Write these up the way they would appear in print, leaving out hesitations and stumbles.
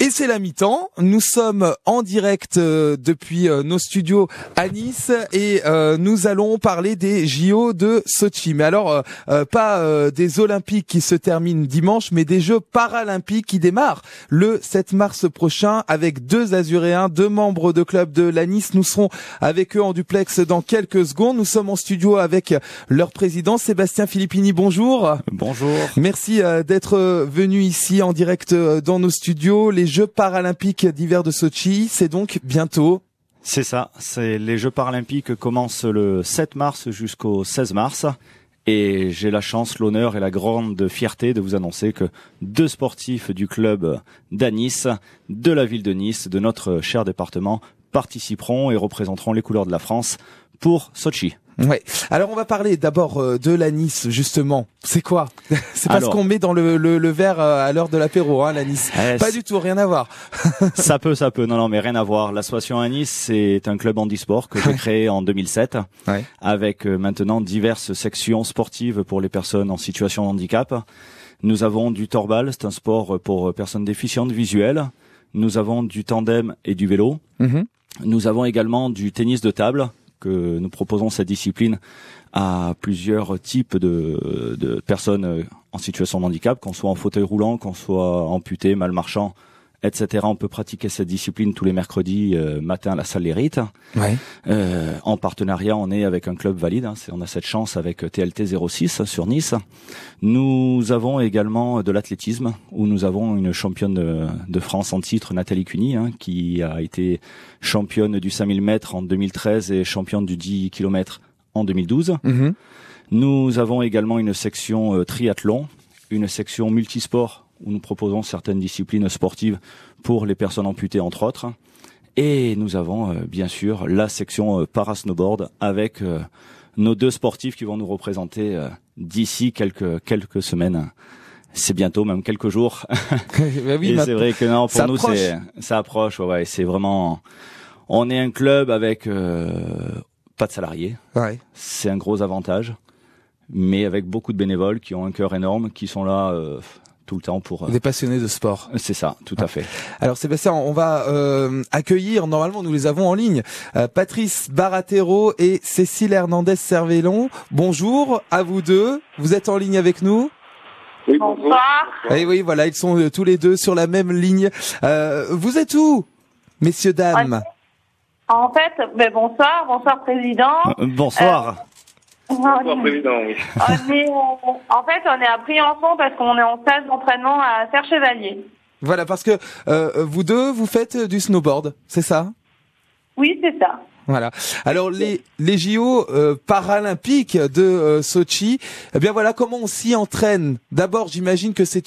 Et c'est la mi-temps. Nous sommes en direct depuis nos studios à Nice et nous allons parler des JO de Sotchi. Mais alors, pas des Olympiques qui se terminent dimanche, mais des Jeux paralympiques qui démarrent le 7 mars prochain avec deux Azuréens, deux membres de club de la Nice. Nous serons avec eux en duplex dans quelques secondes. Nous sommes en studio avec leur président, Sébastien Filippini. Bonjour. Bonjour. Merci d'être venu ici en direct dans nos studios. Les Jeux paralympiques d'hiver de Sotchi, c'est donc bientôt. C'est ça, les Jeux paralympiques commencent le 7 mars jusqu'au 16 mars. Et j'ai la chance, l'honneur et la grande fierté de vous annoncer que deux sportifs du club d'Anis, de la ville de Nice, de notre cher département, participeront et représenteront les couleurs de la France pour Sotchi. Ouais. Alors on va parler d'abord de la Nice justement. C'est quoi? C'est pas ce qu'on met dans le verre à l'heure de l'apéro, hein, la Nice. Pas du tout, rien à voir. Ça peut. Non, mais rien à voir. L'association à Nice, c'est un club handisport que j'ai créé en 2007, avec maintenant diverses sections sportives pour les personnes en situation de handicap. Nous avons du torbal, c'est un sport pour personnes déficientes visuelles. Nous avons du tandem et du vélo. Nous avons également du tennis de table, que nous proposons cette discipline à plusieurs types de personnes en situation de handicap, qu'on soit en fauteuil roulant, qu'on soit amputé, malmarchant, etc. On peut pratiquer cette discipline tous les mercredis matin à la salle Les Rites. En partenariat, on est avec un club valide. On a cette chance avec TLT 06 sur Nice. Nous avons également de l'athlétisme, où nous avons une championne de France en titre, Nathalie Cuny, qui a été championne du 5000 mètres en 2013 et championne du 10 km en 2012. Nous avons également une section triathlon, une section multisport, où nous proposons certaines disciplines sportives pour les personnes amputées, entre autres. Et nous avons bien sûr la section para-snowboard avec nos deux sportifs qui vont nous représenter d'ici quelques semaines. C'est bientôt, même quelques jours. Oui, et c'est vrai que non, pour nous, ça approche. Ouais, c'est vraiment... On est un club avec pas de salariés. C'est un gros avantage. Mais avec beaucoup de bénévoles qui ont un cœur énorme, qui sont là... tout le temps pour des passionnés de sport. C'est ça, tout à fait. Alors Sébastien, on va accueillir, normalement nous les avons en ligne, Patrice Baratero et Cécile Hernandez-Cervellon. Bonjour à vous deux, vous êtes en ligne avec nous? Oui, bonsoir. Et oui, voilà, ils sont tous les deux sur la même ligne. Vous êtes où, messieurs, dames? En fait, bonsoir président. Bonsoir. Bonsoir président, oui. On est à Briançon parce qu'on est en stage d'entraînement à Serre-Chevalier. Voilà, parce que vous deux, vous faites du snowboard, c'est ça? Oui, c'est ça. Voilà. Alors les JO paralympiques de Sotchi, eh bien voilà comment on s'y entraîne. D'abord, j'imagine que c'est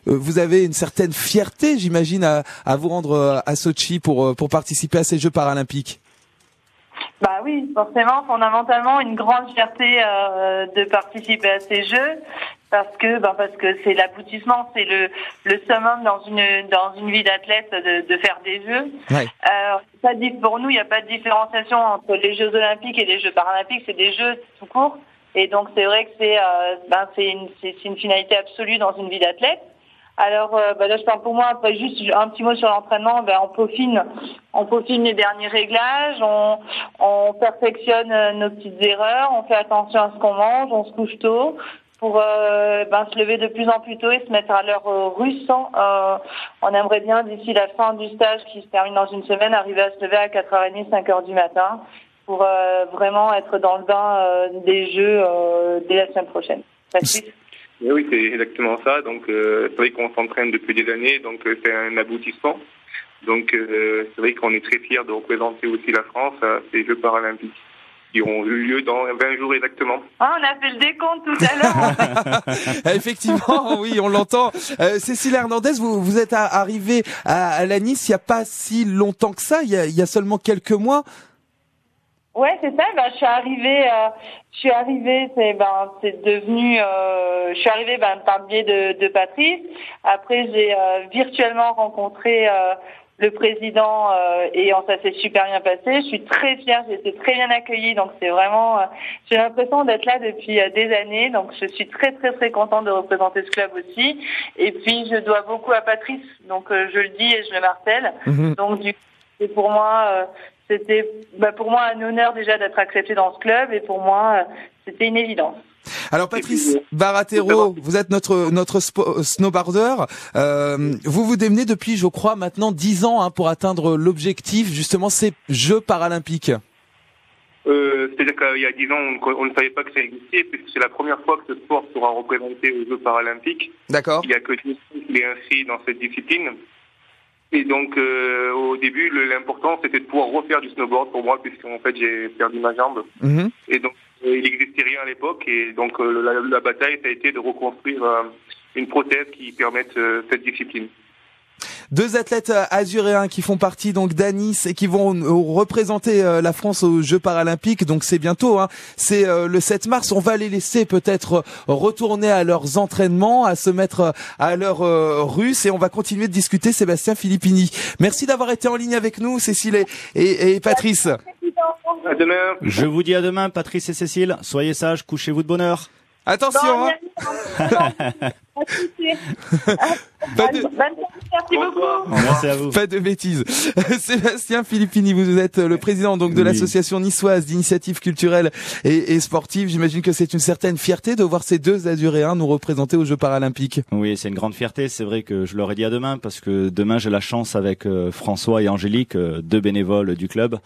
vous avez une certaine fierté, j'imagine, à vous rendre à Sotchi pour participer à ces Jeux paralympiques. Bah oui, forcément, fondamentalement, une grande fierté de participer à ces Jeux, parce que c'est l'aboutissement, c'est le summum dans une vie d'athlète de faire des Jeux. Pour nous, il n'y a pas de différenciation entre les Jeux olympiques et les Jeux paralympiques, c'est des Jeux tout court, et donc c'est vrai que c'est une finalité absolue dans une vie d'athlète. Alors là je parle pour moi, après juste un petit mot sur l'entraînement, on peaufine les derniers réglages, on perfectionne nos petites erreurs, on fait attention à ce qu'on mange, on se couche tôt pour se lever de plus en plus tôt et se mettre à l'heure russe. On aimerait bien d'ici la fin du stage qui se termine dans une semaine arriver à se lever à 4h30, 5h du matin pour vraiment être dans le bain des Jeux dès la semaine prochaine. Oui, c'est exactement ça. Donc, c'est vrai qu'on s'entraîne depuis des années, donc c'est un aboutissement. Donc, c'est vrai qu'on est très fiers de représenter aussi la France à ces Jeux paralympiques qui auront eu lieu dans 20 jours exactement. Ah, on a fait le décompte tout à l'heure. Effectivement, oui, on l'entend. Cécile Hernandez, vous êtes arrivée à la Nice il n'y a pas si longtemps que ça, il y a seulement quelques mois. Ouais, c'est ça. Je suis arrivée. C'est devenu. Je suis arrivée par le biais de Patrice. Après, j'ai virtuellement rencontré le président et ça s'est super bien passé. Je suis très fière, j'ai été très bien accueillie, donc c'est vraiment, j'ai l'impression d'être là depuis des années, donc je suis très très très contente de représenter ce club aussi. Et puis je dois beaucoup à Patrice, donc je le dis et je le martèle. Donc du coup, c'est pour moi, c'était pour moi un honneur déjà d'être acceptée dans ce club, et pour moi c'était une évidence. Alors Patrice Baratero, vous êtes notre snowboarder. Vous démenez depuis, je crois, maintenant 10 ans pour atteindre l'objectif, justement, ces Jeux paralympiques. C'est-à-dire qu'il y a 10 ans, on ne savait pas que ça existait, puisque c'est la première fois que ce sport sera représenté aux Jeux paralympiques. D'accord. Il n'y a que 10 qui est inscrit dans cette discipline. Et donc, au début, l'important, c'était de pouvoir refaire du snowboard pour moi, puisqu'en fait, j'ai perdu ma jambe. Et donc, il n'existait rien à l'époque. Et donc, la bataille, ça a été de reconstruire une prothèse qui permette cette discipline. 2 athlètes azuréens qui font partie donc d'Anis et qui vont représenter la France aux Jeux paralympiques. Donc c'est bientôt, c'est le 7 mars. On va les laisser peut-être retourner à leurs entraînements, à se mettre à leur russe, et on va continuer de discuter. Sébastien Filippini, merci d'avoir été en ligne avec nous, Cécile et Patrice. À demain. Je vous dis à demain, Patrice et Cécile. Soyez sages, couchez-vous de bonne heure. Attention, Merci beaucoup. Merci à vous. Pas de bêtises. Sébastien Filippini, vous êtes le président donc de l'association niçoise d'initiatives culturelles et sportives. J'imagine que c'est une certaine fierté de voir ces 2 azuréens nous représenter aux Jeux paralympiques. Oui, c'est une grande fierté. C'est vrai que je leur ai dit à demain, parce que demain j'ai la chance avec François et Angélique, 2 bénévoles du club,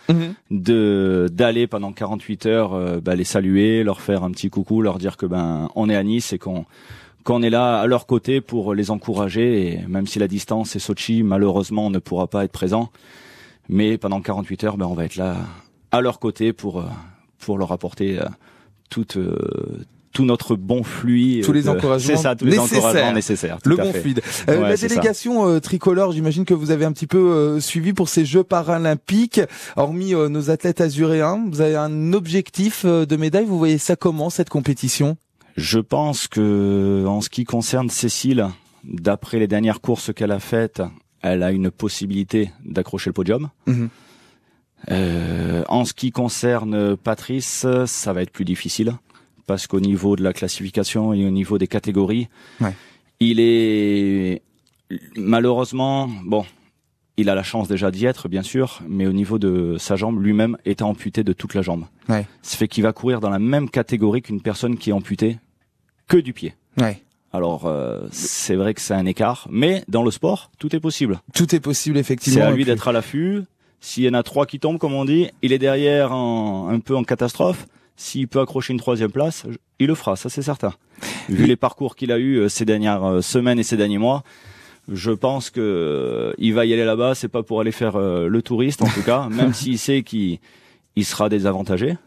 d'aller pendant 48 heures les saluer, leur faire un petit coucou, leur dire que on est à Nice et qu'on est là à leur côté pour les encourager. Et même si la distance est Sochi, malheureusement on ne pourra pas être présent, mais pendant 48 heures on va être là à leur côté pour leur apporter tout notre bon fluide. Tous les encouragements. C'est ça, tous les encouragements nécessaires. Le bon fluide. La délégation tricolore, j'imagine que vous avez un petit peu suivi pour ces Jeux paralympiques. Hormis nos athlètes azuréens, vous avez un objectif de médaille. Vous voyez ça comment, cette compétition? Je pense que, en ce qui concerne Cécile, d'après les dernières courses qu'elle a faites, elle a une possibilité d'accrocher le podium. En ce qui concerne Patrice, ça va être plus difficile, parce qu'au niveau de la classification et au niveau des catégories, il est malheureusement, il a la chance déjà d'y être, bien sûr, mais au niveau de sa jambe, lui-même est amputé de toute la jambe. Ça fait qu'il va courir dans la même catégorie qu'une personne qui est amputée que du pied. Alors, c'est vrai que c'est un écart, mais dans le sport, tout est possible. Tout est possible, effectivement. C'est à lui d'être à l'affût. S'il y en a 3 qui tombent, comme on dit, il est derrière un peu en catastrophe. S'il peut accrocher une 3e place, il le fera, ça c'est certain. Vu les parcours qu'il a eu ces dernières semaines et ces derniers mois, je pense que il va y aller là-bas, c'est pas pour aller faire le touriste en tout cas, même s'il sait qu'il sera désavantagé.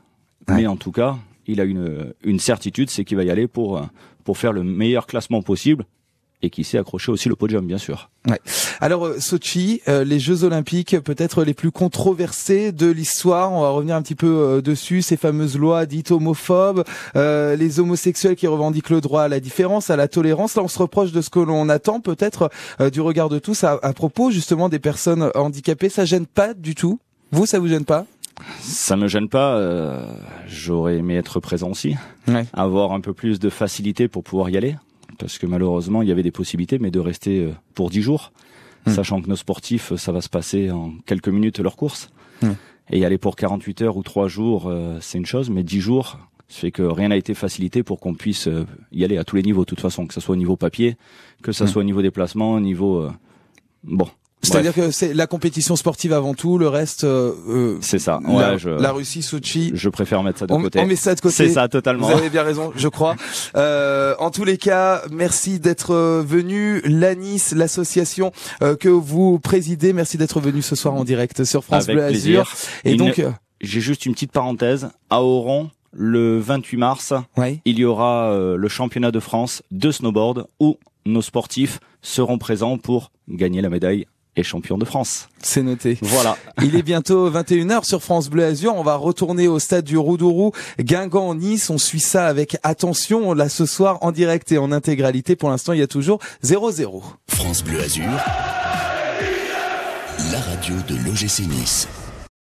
Mais en tout cas, il a une certitude, c'est qu'il va y aller pour faire le meilleur classement possible, et qui sait accrocher aussi le podium, bien sûr. Alors Sochi, les Jeux Olympiques peut-être les plus controversés de l'histoire. On va revenir un petit peu dessus, ces fameuses lois dites homophobes, les homosexuels qui revendiquent le droit à la différence, à la tolérance. Là, on se reproche de ce que l'on attend peut-être du regard de tous à propos justement des personnes handicapées. Ça gêne pas du tout? Vous, ça vous gêne pas? Ça me gêne pas. J'aurais aimé être présent aussi, avoir un peu plus de facilité pour pouvoir y aller. Parce que malheureusement, il y avait des possibilités, mais de rester pour 10 jours, sachant que nos sportifs, ça va se passer en quelques minutes leur course. Et y aller pour 48 heures ou 3 jours, c'est une chose, mais 10 jours, ça fait que rien n'a été facilité pour qu'on puisse y aller à tous les niveaux, de toute façon, que ce soit au niveau papier, que ce soit au niveau déplacement, au niveau... C'est-à-dire que c'est la compétition sportive avant tout, le reste... c'est ça. La Russie, Sochi... Je préfère mettre ça de côté. On met ça de côté. C'est ça, totalement. Vous avez bien raison, je crois. En tous les cas, merci d'être venu. L'Anis, l'association que vous présidez, merci d'être venu ce soir en direct sur France Bleu Azur. Et donc... J'ai juste une petite parenthèse. À Oron, le 28 mars, il y aura le championnat de France de snowboard où nos sportifs seront présents pour gagner la médaille et champion de France. C'est noté. Voilà. Il est bientôt 21h sur France Bleu Azur. On va retourner au stade du Roudourou, Guingamp-Nice. On suit ça avec attention là ce soir en direct et en intégralité. Pour l'instant, il y a toujours 0-0. France Bleu Azur. la radio de l'OGC Nice.